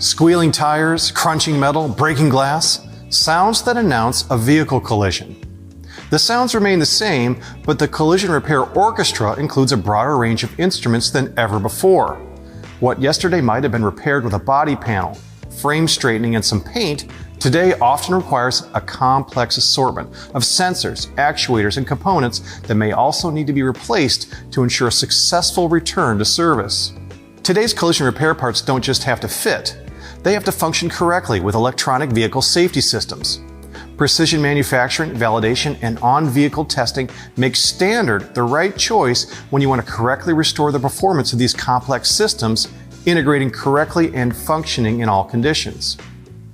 Squealing tires, crunching metal, breaking glass, sounds that announce a vehicle collision. The sounds remain the same, but the collision repair orchestra includes a broader range of instruments than ever before. What yesterday might have been repaired with a body panel, frame straightening, and some paint, today often requires a complex assortment of sensors, actuators, and components that may also need to be replaced to ensure a successful return to service. Today's collision repair parts don't just have to fit, they have to function correctly with electronic vehicle safety systems. Precision manufacturing, validation, and on-vehicle testing make standard the right choice when you want to correctly restore the performance of these complex systems, integrating correctly and functioning in all conditions.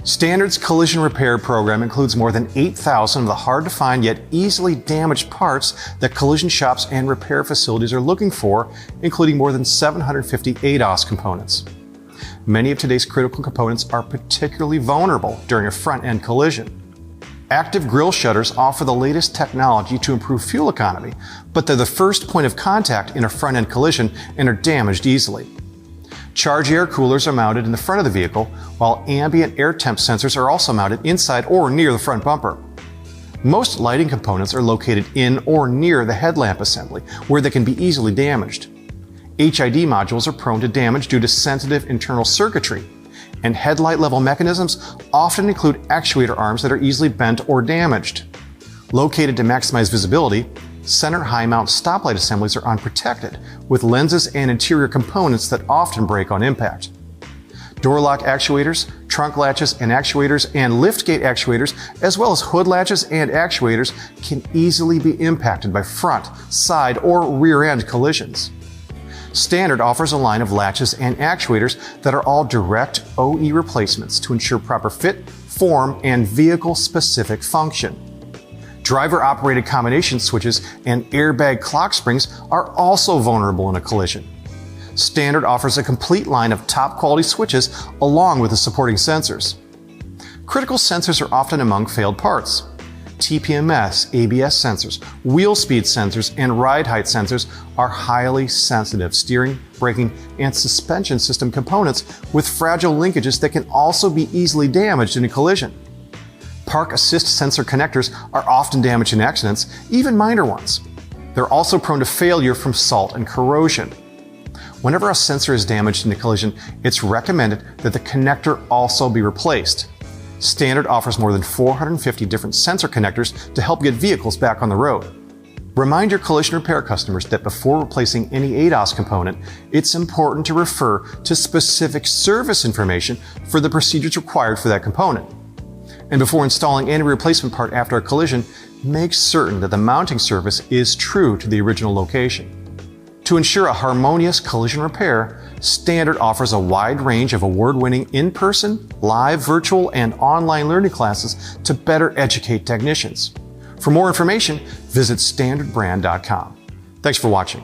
Standard's collision repair program includes more than 8,000 of the hard-to-find yet easily damaged parts that collision shops and repair facilities are looking for, including more than 750 ADAS components. Many of today's critical components are particularly vulnerable during a front-end collision. Active grille shutters offer the latest technology to improve fuel economy, but they're the first point of contact in a front-end collision and are damaged easily. Charge air coolers are mounted in the front of the vehicle, while ambient air temp sensors are also mounted inside or near the front bumper. Most lighting components are located in or near the headlamp assembly, where they can be easily damaged. HID modules are prone to damage due to sensitive internal circuitry, and headlight level mechanisms often include actuator arms that are easily bent or damaged. Located to maximize visibility, center high mount stoplight assemblies are unprotected, with lenses and interior components that often break on impact. Door lock actuators, trunk latches and actuators, and liftgate actuators, as well as hood latches and actuators, can easily be impacted by front, side, or rear end collisions. Standard offers a line of latches and actuators that are all direct OE replacements to ensure proper fit, form, and vehicle-specific function. Driver-operated combination switches and airbag clock springs are also vulnerable in a collision. Standard offers a complete line of top-quality switches along with the supporting sensors. Critical sensors are often among failed parts. TPMS, ABS sensors, wheel speed sensors, and ride height sensors are highly sensitive steering, braking, and suspension system components with fragile linkages that can also be easily damaged in a collision. Park assist sensor connectors are often damaged in accidents, even minor ones. They're also prone to failure from salt and corrosion. Whenever a sensor is damaged in a collision, it's recommended that the connector also be replaced. Standard offers more than 450 different sensor connectors to help get vehicles back on the road. Remind your collision repair customers that before replacing any ADAS component, it's important to refer to specific service information for the procedures required for that component. And before installing any replacement part after a collision, make certain that the mounting surface is true to the original location. To ensure a harmonious collision repair, Standard offers a wide range of award-winning in-person, live, virtual, and online learning classes to better educate technicians. For more information, visit standardbrand.com. Thanks for watching.